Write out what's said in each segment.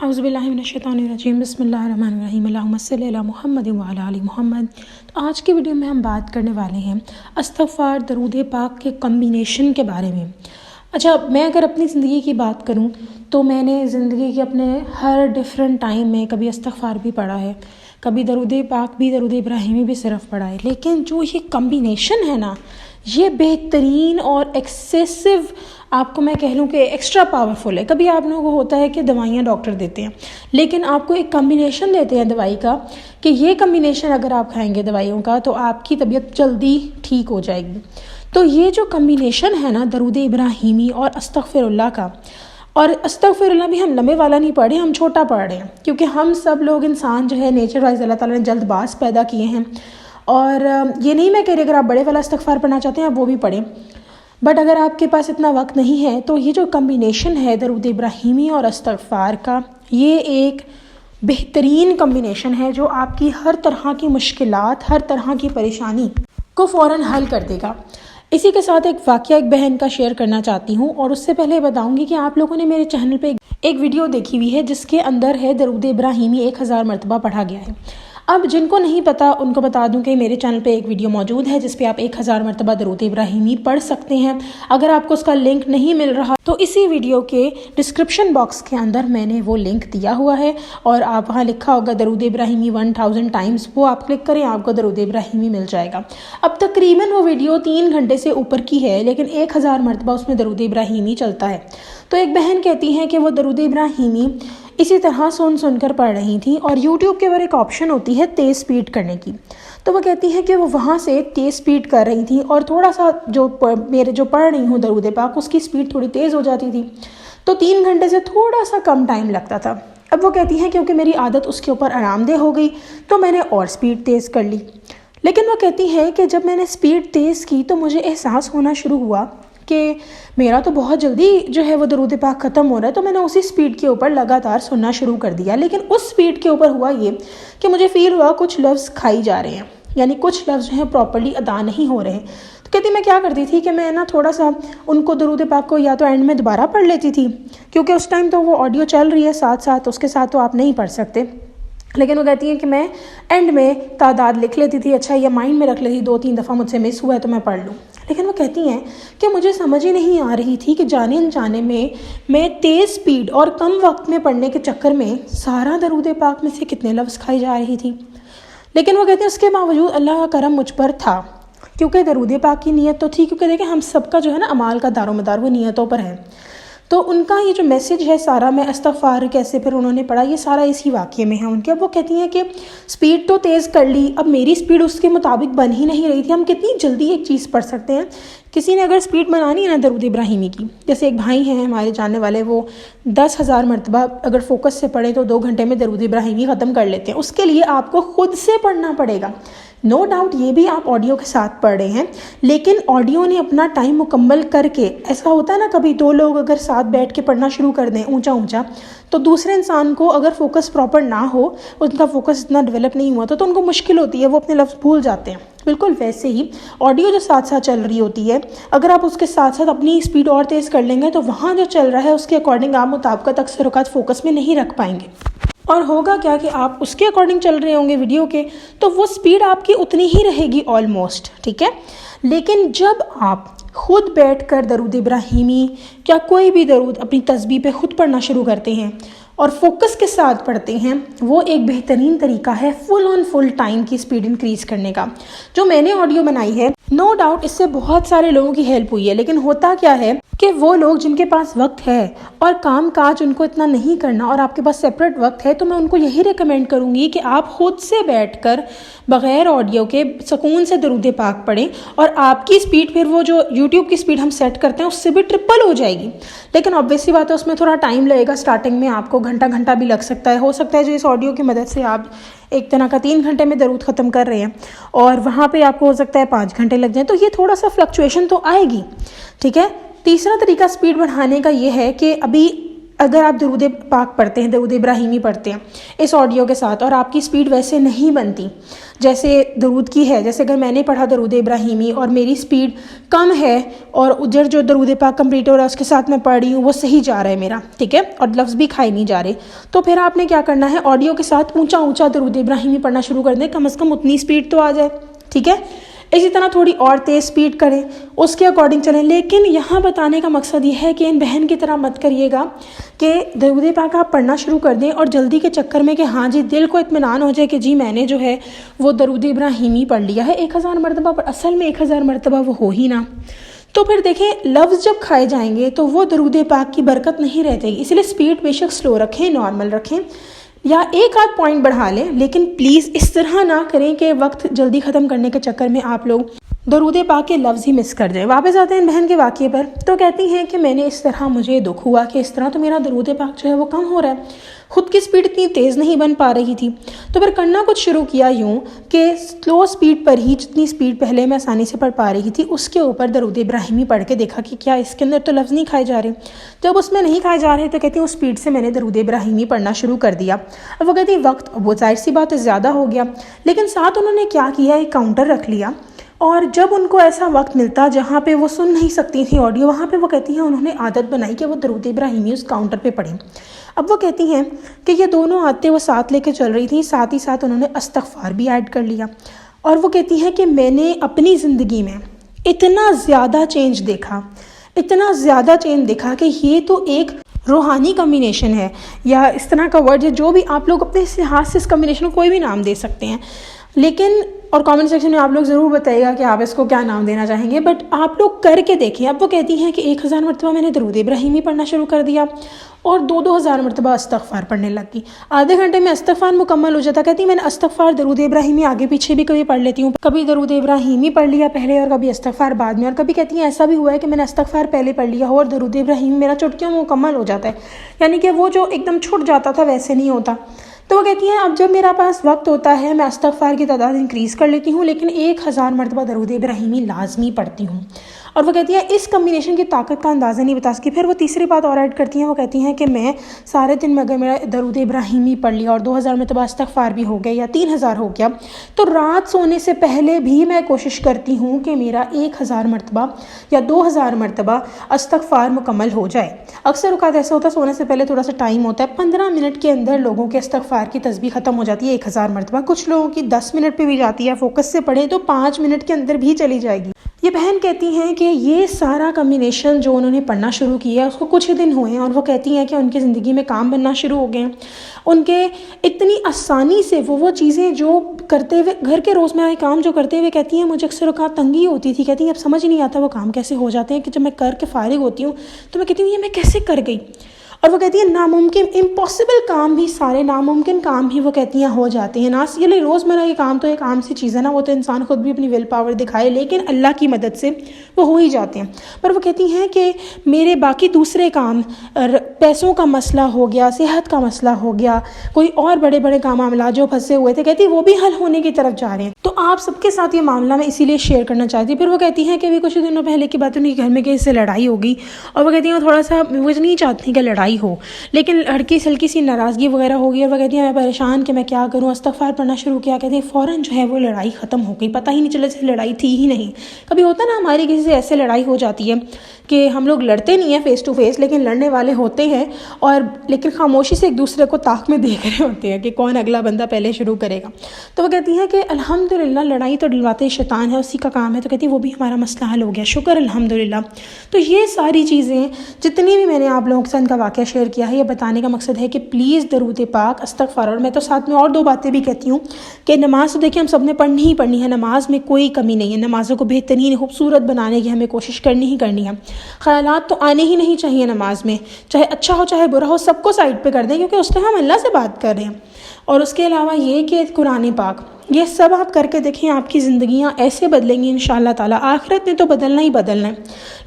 اعوذ باللہ من الشیطان الرجیم، بسم اللہ الرحمن الرحیم، اللہم صلی علی محمد وعلی آل محمد۔ تو آج کی ویڈیو میں ہم بات کرنے والے ہیں استغفار درود پاک کے کمبینیشن کے بارے میں۔ اچھا، میں اگر اپنی زندگی کی بات کروں تو میں نے زندگی کے اپنے ہر ڈیفرنٹ ٹائم میں کبھی استغفار بھی پڑھا ہے، کبھی درود پاک بھی، درود ابراہیمی بھی صرف پڑھا ہے، لیکن جو یہ کمبینیشن ہے نا، یہ بہترین اور ایکسیسو، آپ کو میں کہہ لوں کہ ایکسٹرا پاورفل ہے۔ کبھی آپ لوگوں کو ہوتا ہے کہ دوائیاں ڈاکٹر دیتے ہیں، لیکن آپ کو ایک کمبینیشن دیتے ہیں دوائی کا کہ یہ کمبینیشن اگر آپ کھائیں گے دوائیوں کا تو آپ کی طبیعت جلدی ٹھیک ہو جائے گی۔ تو یہ جو کمبینیشن ہے نا درود ابراہیمی اور استغفر اللہ کا، اور استغفر اللہ بھی ہم لمبے والا نہیں پڑھ رہے، ہم چھوٹا پڑھ رہے ہیں، کیونکہ ہم سب لوگ انسان جو ہے نیچر وائز اللہ تعالیٰ نے جلد باز پیدا کیے ہیں۔ اور یہ نہیں میں کہہ رہی اگر آپ بڑے والا استغفار پڑھنا چاہتے ہیں آپ وہ بھی پڑھیں، بٹ اگر آپ کے پاس اتنا وقت نہیں ہے تو یہ جو کمبینیشن ہے درود ابراہیمی اور استغفار کا، یہ ایک بہترین کمبینیشن ہے جو آپ کی ہر طرح کی مشکلات، ہر طرح کی پریشانی کو فوراً حل کر دے گا۔ اسی کے ساتھ ایک واقعہ ایک بہن کا شیئر کرنا چاہتی ہوں، اور اس سے پہلے بتاؤں گی کہ آپ لوگوں نے میرے چینل پہ ایک ویڈیو دیکھی ہوئی ہے جس کے اندر ہے درود ابراہیمی 1000 مرتبہ پڑھا گیا ہے۔ اب جن کو نہیں پتا ان کو بتا دوں کہ میرے چینل پہ ایک ویڈیو موجود ہے جس پہ آپ 1000 مرتبہ درود ابراہیمی پڑھ سکتے ہیں۔ اگر آپ کو اس کا لنک نہیں مل رہا تو اسی ویڈیو کے ڈسکرپشن باکس کے اندر میں نے وہ لنک دیا ہوا ہے، اور آپ وہاں لکھا ہوگا درود ابراہیمی 1000 ٹائمز، وہ آپ کلک کریں، آپ کو درود ابراہیمی مل جائے گا۔ اب تقریباً وہ ویڈیو 3 گھنٹے سے اوپر کی ہے، لیکن 1000 مرتبہ اس میں درود ابراہیمی چلتا ہے۔ تو ایک بہن کہتی ہیں کہ وہ درود ابراہیمی اسی طرح سن کر پڑھ رہی تھیں، اور یوٹیوب کے اوپر ایک آپشن ہوتی ہے تیز سپیڈ کرنے کی، تو وہ کہتی ہے کہ وہ وہاں سے تیز سپیڈ کر رہی تھی، اور تھوڑا سا جو پڑھ رہی ہوں درود پاک اس کی سپیڈ تھوڑی تیز ہو جاتی تھی، تو 3 گھنٹے سے تھوڑا سا کم ٹائم لگتا تھا۔ اب وہ کہتی ہیں کیونکہ میری عادت اس کے اوپر آرام دہ ہو گئی تو میں نے اور سپیڈ تیز کر لی، لیکن وہ کہتی ہے کہ جب میں نے سپیڈ تیز کی تو مجھے احساس ہونا شروع ہوا کہ میرا تو بہت جلدی جو ہے وہ درود پاک ختم ہو رہا ہے، تو میں نے اسی سپیڈ کے اوپر لگاتار سننا شروع کر دیا، لیکن اس سپیڈ کے اوپر ہوا یہ کہ مجھے فیل ہوا کچھ لفظ کھائی جا رہے ہیں، یعنی کچھ لفظ جو ہیں پراپرلی ادا نہیں ہو رہے ہیں۔ تو کہتی میں کیا کرتی تھی کہ میں نا تھوڑا سا ان کو درود پاک کو یا تو اینڈ میں دوبارہ پڑھ لیتی تھی، کیونکہ اس ٹائم تو وہ آڈیو چل رہی ہے ساتھ ساتھ، اس کے ساتھ تو آپ نہیں پڑھ سکتے، لیکن وہ کہتی ہیں کہ میں اینڈ میں تعداد لکھ لیتی تھی، اچھا یہ مائنڈ میں رکھ لیتی، 2-3 دفعہ مجھ سے مس ہوا ہے تو میں پڑھ لوں۔ لیکن وہ کہتی ہیں کہ مجھے سمجھ ہی نہیں آ رہی تھی کہ جانے انجانے میں تیز سپیڈ اور کم وقت میں پڑھنے کے چکر میں سارا درود پاک میں سے کتنے لفظ کھائی جا رہی تھی۔ لیکن وہ کہتے ہیں اس کے باوجود اللہ کا کرم مجھ پر تھا، کیونکہ درود پاک کی نیت تو تھی، کیونکہ دیکھیں ہم سب کا جو ہے نا اعمال کا دار و مدار وہ نیتوں پر ہے۔ تو ان کا یہ جو میسج ہے سارا، میں استغفار کیسے پھر انہوں نے پڑھا، یہ سارا اسی واقعے میں ہے ان کے۔ اب وہ کہتی ہیں کہ سپیڈ تو تیز کر لی، اب میری سپیڈ اس کے مطابق بن ہی نہیں رہی تھی۔ ہم کتنی جلدی ایک چیز پڑھ سکتے ہیں، کسی نے اگر سپیڈ بنانی ہے نا درود ابراہیمی کی، جیسے ایک بھائی ہیں ہمارے جاننے والے، وہ 10,000 مرتبہ اگر فوکس سے پڑھیں تو 2 گھنٹے میں درود ابراہیمی ختم کر لیتے ہیں۔ اس کے لیے آپ کو خود سے پڑھنا پڑے گا، نو ڈاؤٹ یہ بھی آپ آڈیو کے ساتھ پڑھ رہے ہیں، لیکن آڈیو نے اپنا ٹائم مکمل کر کے، ایسا ہوتا ہے نا کبھی 2 لوگ اگر ساتھ بیٹھ کے پڑھنا شروع کر دیں اونچا تو دوسرے انسان کو اگر فوکس پراپر نہ ہو، ان کا فوکس اتنا ڈیولپ نہیں ہوا تو ان کو مشکل ہوتی ہے، وہ اپنے لفظ بھول جاتے ہیں۔ بالکل ویسے ہی آڈیو جو ساتھ ساتھ چل رہی ہوتی ہے، اگر آپ اس کے ساتھ ساتھ اپنی سپیڈ اور تیز کر لیں گے تو وہاں جو چل رہا ہے اس کے اکارڈنگ آپ مطابقت اکثر اوقات فوکس میں نہیں رکھ پائیں گے، اور ہوگا کیا کہ آپ اس کے اکارڈنگ چل رہے ہوں گے ویڈیو کے، تو وہ سپیڈ آپ کی اتنی ہی رہے گی آلموسٹ، ٹھیک ہے۔ لیکن جب آپ خود بیٹھ کر درود ابراہیمی یا کوئی بھی درود اپنی تسبیح پہ خود پڑھنا شروع کرتے ہیں اور فوکس کے ساتھ پڑھتے ہیں، وہ ایک بہترین طریقہ ہے فل ٹائم کی سپیڈ انکریز کرنے کا۔ جو میں نے آڈیو بنائی ہے، نو ڈاؤٹ اس سے بہت سارے لوگوں کی ہیلپ ہوئی ہے، لیکن ہوتا کیا ہے کہ وہ لوگ جن کے پاس وقت ہے اور کام کاج ان کو اتنا نہیں کرنا، اور آپ کے پاس سیپریٹ وقت ہے، تو میں ان کو یہی ریکمینڈ کروں گی کہ آپ خود سے بیٹھ کر بغیر آڈیو کے سکون سے درود پاک پڑھیں، اور آپ کی سپیڈ پھر وہ جو یوٹیوب کی سپیڈ ہم سیٹ کرتے ہیں اس سے بھی ٹرپل ہو جائے گی۔ لیکن آبویس سی بات ہے اس میں تھوڑا ٹائم لگے گا، سٹارٹنگ میں آپ کو گھنٹہ بھی لگ سکتا ہے، ہو سکتا ہے جو اس آڈیو کی مدد سے آپ ایک طرح کا 3 گھنٹے میں درود ختم کر رہے ہیں اور وہاں پہ آپ کو ہو سکتا ہے 5 گھنٹے لگ جائیں، تو یہ تھوڑا سا فلکچویشن تو آئے گی، ٹھیک ہے۔ تیسرا طریقہ سپیڈ بڑھانے کا یہ ہے کہ ابھی اگر آپ درود پاک پڑھتے ہیں، درود ابراہیمی پڑھتے ہیں اس آڈیو کے ساتھ، اور آپ کی سپیڈ ویسے نہیں بنتی جیسے درود کی ہے، جیسے اگر میں نے پڑھا درود ابراہیمی اور میری سپیڈ کم ہے اور ادھر جو درود پاک کمپلیٹ ہو رہا ہے اس کے ساتھ میں پڑھ رہی ہوں وہ صحیح جا رہا ہے میرا، ٹھیک ہے، اور لفظ بھی کھائے نہیں جا رہے، تو پھر آپ نے کیا کرنا ہے، آڈیو کے ساتھ اونچا اونچا درود ابراہیمی پڑھنا شروع کر دیں، کم از کم اتنی سپیڈ تو آ جائے، ٹھیک ہے۔ اسی طرح تھوڑی اور تیز سپیڈ کریں، اس کے اکارڈنگ چلیں، لیکن یہاں بتانے کا مقصد یہ ہے کہ ان بہن کی طرح مت کریے گا کہ درود پاک آپ پڑھنا شروع کر دیں اور جلدی کے چکر میں کہ ہاں جی دل کو اطمینان ہو جائے کہ جی میں نے جو ہے وہ درود ابراہیمی پڑھ لیا ہے 1000 مرتبہ، پر اصل میں 1000 مرتبہ وہ ہو ہی نہ، تو پھر دیکھیں لفظ جب کھائے جائیں گے تو وہ درود پاک کی برکت نہیں رہ جائے گی۔ اس لیے سپیڈ بے شک سلو رکھیں، نارمل رکھیں، یا ایک آدھ پوائنٹ بڑھا لیں، لیکن پلیز اس طرح نہ کریں کہ وقت جلدی ختم کرنے کے چکر میں آپ لوگ درود پاک کے لفظ ہی مس کر جائیں۔ واپس آتے ہیں بہن کے واقعے پر، تو کہتی ہیں کہ میں نے اس طرح، مجھے دکھ ہوا کہ اس طرح تو میرا درود پاک جو ہے وہ کم ہو رہا ہے، خود کی سپیڈ اتنی تیز نہیں بن پا رہی تھی، تو پھر کرنا کچھ شروع کیا یوں کہ سلو سپیڈ پر ہی، جتنی سپیڈ پہلے میں آسانی سے پڑھ پا رہی تھی اس کے اوپر درود ابراہیمی پڑھ کے دیکھا کہ کیا اس کے اندر تو لفظ نہیں کھائے جا رہے، جب اس میں نہیں کھائے جا رہے تو کہتی ہیں اس سپیڈ سے میں نے درود ابراہیمی پڑھنا شروع کر دیا۔ اب وہ کہتی ہیں وقت وہ ظاہر سی بات ہے زیادہ ہو گیا، لیکن ساتھ انہوں نے کیا کیا، ایک کاؤنٹر رکھ لیا، اور جب ان کو ایسا وقت ملتا جہاں پہ وہ سن نہیں سکتی تھیں آڈیو، وہاں پہ وہ کہتی ہیں انہوں نے عادت بنائی کہ وہ درود ابراہیمی اس کاؤنٹر پہ پڑھیں۔ اب وہ کہتی ہیں کہ یہ دونوں عادتیں وہ ساتھ لے کے چل رہی تھیں، ساتھ ہی ساتھ انہوں نے استغفار بھی ایڈ کر لیا، اور وہ کہتی ہیں کہ میں نے اپنی زندگی میں اتنا زیادہ چینج دیکھا کہ یہ تو ایک روحانی کمبینیشن ہے، یا اس طرح کا ورڈ ہے جو بھی آپ لوگ اپنے لحاظ سے اس کمبینیشن کو کوئی بھی نام دے سکتے ہیں، لیکن اور کامنٹ سیکشن میں آپ لوگ ضرور بتائیے گا کہ آپ اس کو کیا نام دینا چاہیں گے، بٹ آپ لوگ کر کے دیکھیں۔ اب وہ کہتی ہیں کہ 1000 مرتبہ میں نے درود ابراہیمی پڑھنا شروع کر دیا اور 2000 مرتبہ استغفار پڑھنے لگ گئی، آدھے گھنٹے میں استغفار مکمل ہو جاتا۔ کہتی میں نے استغفار درود ابراہیمی آگے پیچھے بھی کبھی پڑھ لیتی ہوں، کبھی درود ابراہیمی پڑھ لیا پہلے اور کبھی استغفار بعد میں، اور کبھی کہتی ہیں ایسا بھی ہوا ہے کہ میں نے استغفار پہلے پڑھ لیا ہو اور درود ابراہیمی میرا چٹکیوں میں مکمل ہو جاتا ہے، یعنی کہ وہ جو ایک دم چھٹ جاتا تھا ویسے نہیں ہوتا۔ تو وہ کہتی ہیں اب جب میرا پاس وقت ہوتا ہے میں استغفار کی تعداد انکریز کر لیتی ہوں، لیکن 1000 مرتبہ درود ابراہیمی لازمی پڑھتی ہوں، اور وہ کہتی ہیں اس کمبینیشن کی طاقت کا اندازہ نہیں بتا سکی۔ پھر وہ تیسری بات اور ایڈ کرتی ہیں، وہ کہتی ہیں کہ میں سارے دن میں اگر میرا درود ابراہیمی پڑھ لیا اور 2000 مرتبہ استغفار بھی ہو گیا یا 3000 ہو گیا، تو رات سونے سے پہلے بھی میں کوشش کرتی ہوں کہ میرا 1000 مرتبہ یا 2000 مرتبہ استغفار مکمل ہو جائے۔ اکثر اوقات ایسا ہوتا ہے سونے سے پہلے تھوڑا سا ٹائم ہوتا ہے، 15 منٹ کے اندر لوگوں کے استغفار کی تسبیح ختم ہو جاتی ہے 1000 مرتبہ، کچھ لوگوں کی 10 منٹ پہ بھی جاتی ہے، فوکس سے پڑھیں تو 5 منٹ کے اندر بھی چلی جائے گی۔ یہ بہن کہتی ہیں کہ یہ سارا کمبینیشن جو انہوں نے پڑھنا شروع کیا اس کو کچھ ہی دن ہوئے ہیں، اور وہ کہتی ہیں کہ ان کی زندگی میں کام بننا شروع ہو گئے ہیں، ان کے اتنی آسانی سے وہ چیزیں جو کرتے ہوئے، گھر کے روزمرہ کام جو کرتے ہوئے کہتی ہیں مجھے اکثر اوقات تنگی ہوتی تھی، کہتی ہیں اب سمجھ نہیں آتا وہ کام کیسے ہو جاتے ہیں، کہ جب میں کر کے فارغ ہوتی ہوں تو میں کہتی ہوں یہ میں کیسے کر گئی، اور وہ کہتی ہیں ناممکن امپاسبل کام بھی، سارے ناممکن کام بھی وہ کہتی ہیں ہو جاتے ہیں، نہ یہ روزمرہ کے کام تو ایک عام سی چیز ہے نا، وہ تو انسان خود بھی اپنی ول پاور دکھائے لیکن اللہ کی مدد سے وہ ہو ہی جاتے ہیں، پر وہ کہتی ہیں کہ میرے باقی دوسرے کام، پیسوں کا مسئلہ ہو گیا، صحت کا مسئلہ ہو گیا، کوئی اور بڑے بڑے کام معاملات جو پھنسے ہوئے تھے، کہتی وہ بھی حل ہونے کی طرف جا رہے ہیں، تو آپ سب کے ساتھ یہ معاملہ میں اسی لیے شیئر کرنا چاہتی ہوں۔ پھر وہ کہتی ہیں کہ ابھی کچھ دنوں پہلے کی بات ہے، ان کے گھر میں کہ اس سے لڑائی ہوگی، اور وہ کہتی ہیں وہ تھوڑا سا وہ نہیں چاہتی کہ لڑائی ہو، لیکن ہلکی سی ناراضگی وغیرہ ہوگی، اور وہ کہتی ہیں میں پریشان کہ میں کیا کروں، استغفار پڑھنا شروع کیا، کہتی ہیں فوراً جو ہے وہ لڑائی ختم ہو گئی، پتہ ہی نہیں چلا جیسے لڑائی تھی ہی نہیں۔ کبھی ہوتا نا ہماری کسی سے ایسے لڑائی ہو جاتی ہے کہ ہم لوگ لڑتے نہیں ہیں فیس ٹو فیس، لیکن لڑنے والے ہوتے ہیں، اور لیکن خاموشی سے ایک دوسرے کو طاق میں دیکھ رہے ہوتے ہیں کہ کون اگلا بندہ پہلے شروع کرے گا۔ تو وہ کہتی ہیں کہ الحمدللہ لڑائی تو ڈلواتے شیطان ہے، اسی کا کام ہے، تو کہتی ہیں وہ بھی ہمارا مسئلہ حل ہو گیا، شکر الحمدللہ۔ تو یہ ساری چیزیں جتنی بھی میں نے آپ لوگوں کے ساتھ کا واقعہ شیئر کیا ہے، یہ بتانے کا مقصد ہے کہ پلیز درود پاک، استغفار، اور میں تو ساتھ میں اور 2 باتیں بھی کہتی ہوں کہ نماز تو دیکھیں ہم سب نے پڑھنی ہی پڑھنی ہے، نماز میں کوئی کمی نہیں ہے، نمازوں کو بہترین خوبصورت بنانے کی ہمیں کوشش کرنی ہی کرنی ہے، خیالات تو آنے ہی نہیں چاہیے نماز میں، چاہے اچھا ہو چاہے برا ہو، سب کو سائڈ پہ کر دیں، کیونکہ اس ٹائم ہم اللہ سے بات کر رہے ہیں۔ اور اس کے علاوہ یہ کہ قرآن پاک، یہ سب آپ کر کے دیکھیں، آپ کی زندگیاں ایسے بدلیں گی انشاءاللہ تعالیٰ، آخرت میں تو بدلنا ہی بدلنا ہے،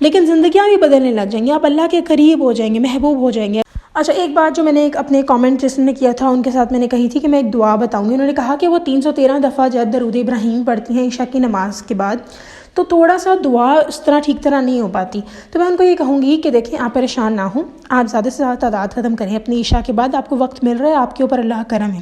لیکن زندگیاں بھی بدلنے لگ جائیں گی، آپ اللہ کے قریب ہو جائیں گے، محبوب ہو جائیں گے۔ اچھا، ایک بات جو میں نے اپنے کامنٹ جس نے کیا تھا ان کے ساتھ میں نے کہی تھی کہ میں ایک دعا بتاؤں گی، انہوں نے کہا کہ وہ 313 دفعہ جب درود ابراہیم پڑھتی ہیں عشاء کی نماز کے بعد، تو تھوڑا سا دعا اس طرح ٹھیک طرح نہیں ہو پاتی. تو میں ان کو یہ کہوں گی کہ دیکھیں آپ پریشان نہ ہوں, آپ زیادہ سے زیادہ تعداد ختم کریں اپنی عشاء کے بعد, آپ کو وقت مل رہا ہے, آپ کے اوپر اللہ کا کرم ہے.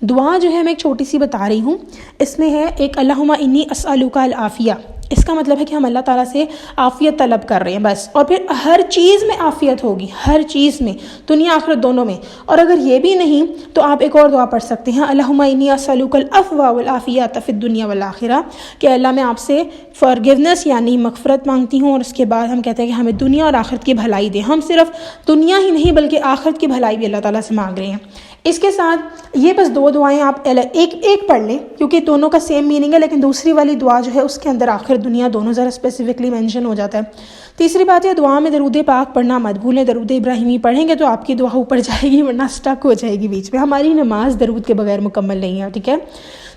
دعا جو ہے میں ایک چھوٹی سی بتا رہی ہوں, اس میں ہے ایک اللہم انی اسألک العافیہ. اس کا مطلب ہے کہ ہم اللہ تعالیٰ سے عافیت طلب کر رہے ہیں بس, اور پھر ہر چیز میں عافیت ہوگی, ہر چیز میں, دنیا آخرت دونوں میں. اور اگر یہ بھی نہیں تو آپ ایک اور دعا پڑھ سکتے ہیں, اللہم انی اسألک العفو والعافیۃ فی الدنیا والآخرہ, کہ اللہ میں آپ سے فارگیونیس یعنی مغفرت مانگتی ہوں, اور اس کے بعد ہم کہتے ہیں کہ ہمیں دنیا اور آخرت کی بھلائی دے. ہم صرف دنیا ہی نہیں بلکہ آخرت کی بھلائی بھی اللہ تعالیٰ سے مانگ رہے ہیں. اس کے ساتھ یہ بس 2 دعائیں آپ ایک پڑھ لیں, کیونکہ دونوں کا سیم میننگ ہے, لیکن دوسری والی دعا جو ہے اس کے اندر آخر دنیا دونوں ذرا اسپیسیفکلی مینشن ہو جاتا ہے. تیسری بات ہے, دعا میں درود پاک پڑھنا مت بھولیں. درود ابراہیمی پڑھیں گے تو آپ کی دعا اوپر جائے گی, ورنہ سٹک ہو جائے گی بیچ میں. ہماری نماز درود کے بغیر مکمل نہیں ہے, ٹھیک ہے.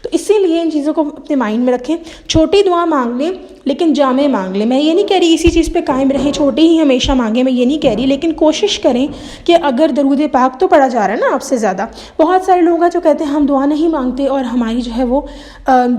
تو اسی لیے ان چیزوں کو اپنے مائنڈ میں رکھیں. چھوٹی دعا مانگ لیں لیکن جامع مانگ لیں. میں یہ نہیں کہہ رہی اسی چیز پہ قائم رہیں, چھوٹی ہی ہمیشہ مانگیں, میں یہ نہیں کہہ رہی, لیکن کوشش کریں کہ اگر درود پاک تو پڑھا جا رہا ہے نا آپ سے زیادہ. بہت سارے لوگ ہیں جو کہتے ہیں ہم دعا نہیں مانگتے اور ہماری جو ہے وہ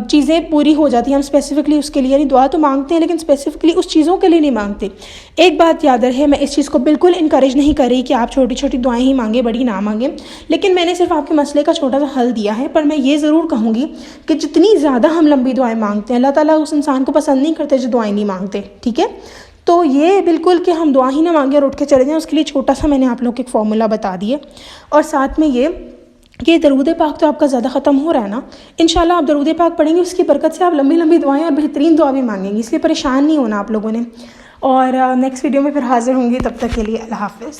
چیزیں پوری ہو جاتی ہیں, ہم اسپیسیفکلی اس کے لیے, یعنی دعا تو مانگتے ہیں لیکن اسپیسیفکلی اس چیزوں کے لیے نہیں مانگتے. ایک بات یاد رہے, میں اس چیز کو بالکل انکریج نہیں کر رہی کہ آپ چھوٹی چھوٹی دعائیں ہی مانگیں, بڑی نہ مانگیں, لیکن میں نے صرف آپ کے مسئلے کا چھوٹا سا حل دیا ہے. پر میں یہ ضرور کہوں گی کہ جتنی زیادہ ہم لمبی دعائیں مانگتے ہیں, اللہ تعالیٰ اس انسان کو پسند نہیں کرتے جو دعائیں نہیں مانگتے, ٹھیک ہے. تو یہ بالکل کہ ہم دعا ہی نہ مانگیں اور اٹھ کے چلے جائیں, اس کے لیے چھوٹا سا میں نے آپ لوگ کو ایک فارمولا بتا دیا. اور ساتھ میں یہ کہ درود پاک تو آپ کا زیادہ ختم ہو رہا ہے نا, انشاءاللہ آپ درود پاک پڑھیں گے, اس کی برکت سے آپ لمبی لمبی دعائیں اور بہترین دعا بھی مانگیں گے, اس لیے پریشان نہیں ہونا آپ لوگوں نے. اور نیکسٹ ویڈیو میں پھر حاضر ہوں گی, تب تک کے لیے اللہ حافظ.